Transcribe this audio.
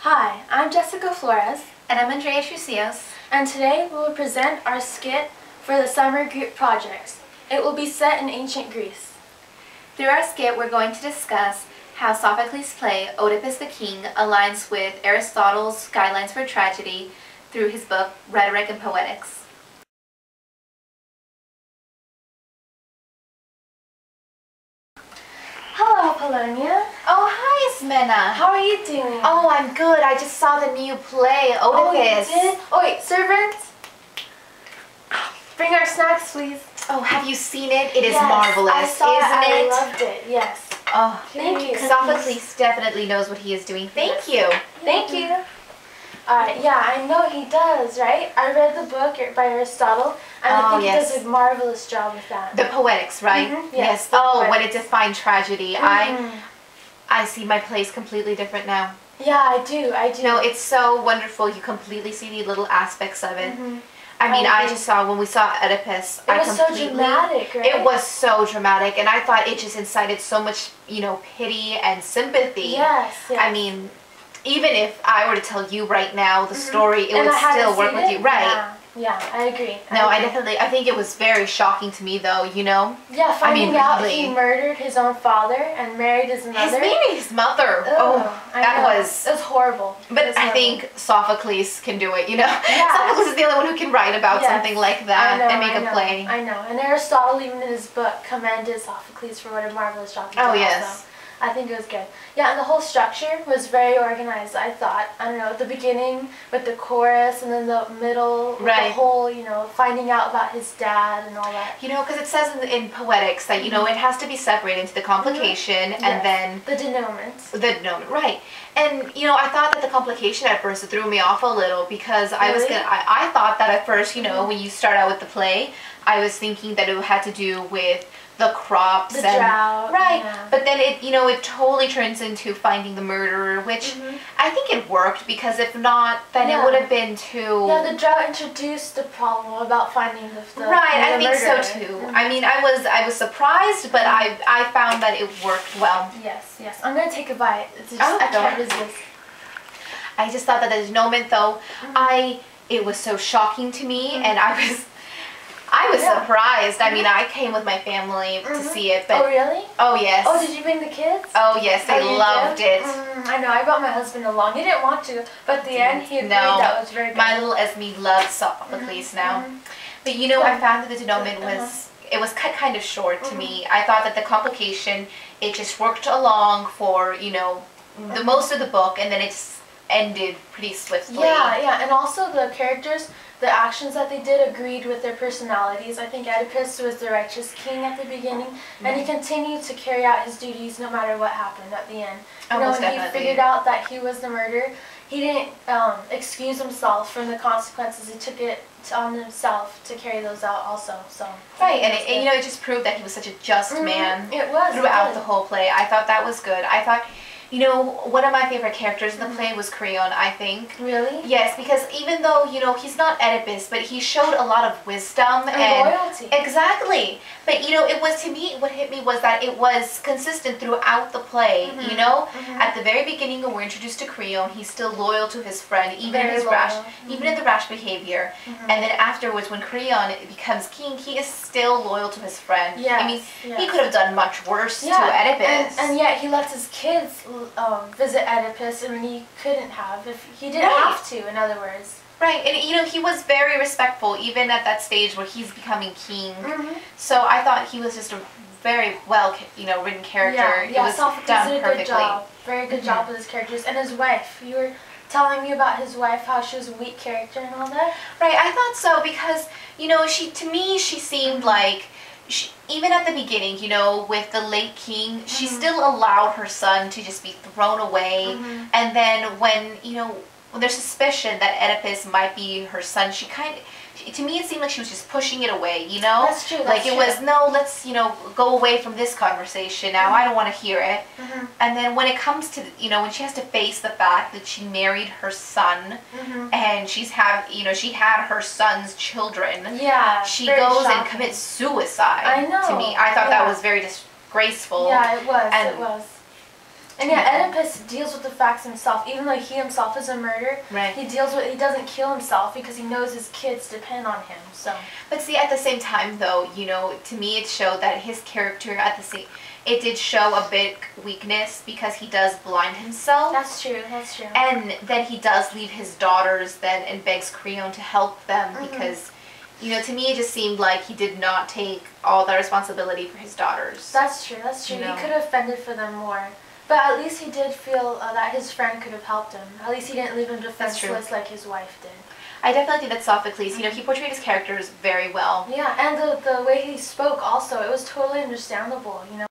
Hi, I'm Jessica Flores. And I'm Andrea Trucios. And today we will present our skit for the summer group projects. It will be set in ancient Greece. Through our skit, we're going to discuss how Sophocles' play, Oedipus the King, aligns with Aristotle's guidelines for tragedy through his book, Rhetoric and Poetics. Hello, Apollonia. Oh, hi, Ismena. How are you doing? Oh, I'm good. I just saw the new play, Oedipus. Oh, you did? Oh, wait, servants? Bring our snacks, please. Oh, have you seen it? It is yes, marvelous, I saw isn't it? it? I loved it, yes. Oh, Thank you. Sophocles definitely knows what he is doing. Thank you. Thank you. Yeah, I know he does, right? I read the book by Aristotle, and I think he does a marvelous job with that. The Poetics, right? Yes. Oh, when it defined tragedy, I see my place completely different now. Yeah, I do. No, it's so wonderful. You completely see the little aspects of it. I mean, I just saw, when we saw Oedipus, it was so dramatic, right? It was so dramatic, and I thought it just incited so much, pity and sympathy. Yes. I mean, even if I were to tell you right now the story, it would still work with you. Right. Yeah, I agree. I think it was very shocking to me, though, Yeah, finding out he murdered his own father and married his mother. His mother. It was horrible. But I think Sophocles can do it, Sophocles is the only one who can write about something like that and make a play. I know. And Aristotle, even in his book, commended Sophocles for what a marvelous job he did. Oh, yes. So I think it was good. Yeah, and the whole structure was very organized, I thought. I don't know, at the beginning with the chorus, and then the middle with the whole, finding out about his dad and all that. Because it says in Poetics that, it has to be separated into the complication and then the denouement. The denouement, right. And, I thought that the complication at first threw me off a little because I thought that at first, when you start out with the play, I was thinking that it had to do with the crops and drought, but then it totally turns into finding the murderer, which I think it worked, because if not, then it would have been too. Yeah, the drought introduced the problem about finding the I think murderer. so too. I mean, I was surprised, but I found that it worked well. Yes. I'm gonna take a bite. I can't resist. I just thought that the denouement, though, it was so shocking to me, and I was surprised. I mean, I came with my family to see it, but... Oh, really? Oh, yes. Oh, did you bring the kids? Oh, yes, they loved it. I know, I brought my husband along. He didn't want to, but at the end, he agreed. That was very good. My little Esme loves Sophocles now. But, I found that the denouement was cut kind of short to me. I thought that the complication, it just worked along for, the most of the book, and then it just ended pretty swiftly. Yeah, and also the characters, the actions that they did agreed with their personalities. I think Oedipus was the righteous king at the beginning, and he continued to carry out his duties no matter what happened at the end. When he figured out that he was the murderer, he didn't excuse himself from the consequences. He took it on himself to carry those out also. So and it just proved that he was such a just man. It was throughout the whole play. I thought that was good. I thought. One of my favorite characters in the play was Creon, I think. Really? Yes, because even though, he's not Oedipus, but he showed a lot of wisdom and loyalty. Exactly. But, it was, to me, what hit me was that it was consistent throughout the play, At the very beginning, when we're introduced to Creon, he's still loyal to his friend, even in the rash behavior. And then afterwards, when Creon becomes king, he is still loyal to his friend. Yes, I mean, he could have done much worse to Oedipus. And yet he lets his kids visit Oedipus, and he couldn't have. If he didn't have to, in other words. Right, and he was very respectful, even at that stage where he's becoming king. So I thought he was just a very well, written character. Yeah, Sophocles did a good job. Very good job with his characters. And his wife. You were telling me about his wife, how she was a weak character and all that? Right, I thought so, because, to me, she seemed like, even at the beginning, with the late king, she still allowed her son to just be thrown away. And then when there's suspicion that Oedipus might be her son, to me it seemed like she was just pushing it away, That's true. It was, no, let's, go away from this conversation now. I don't want to hear it. And then when it comes to, when she has to face the fact that she married her son, and she had her son's children. Yeah. She goes and commits suicide. I know. To me, I thought that was very disgraceful. Yeah, it was. And yeah, Oedipus deals with the facts himself, even though he himself is a murderer. Right. He doesn't kill himself because he knows his kids depend on him. So. But see, at the same time, though, you know, to me, it showed that his character it did show a bit weakness because he does blind himself. That's true. That's true. And then he does leave his daughters then and begs Creon to help them because, you know, to me it just seemed like he did not take all the responsibility for his daughters. That's true. That's true. You know? He could have fended for them more. But at least he did feel that his friend could have helped him. At least he didn't leave him defenseless like his wife did. I definitely think that Sophocles, you know, he portrayed his characters very well. Yeah, and the way he spoke also, it was totally understandable, you know.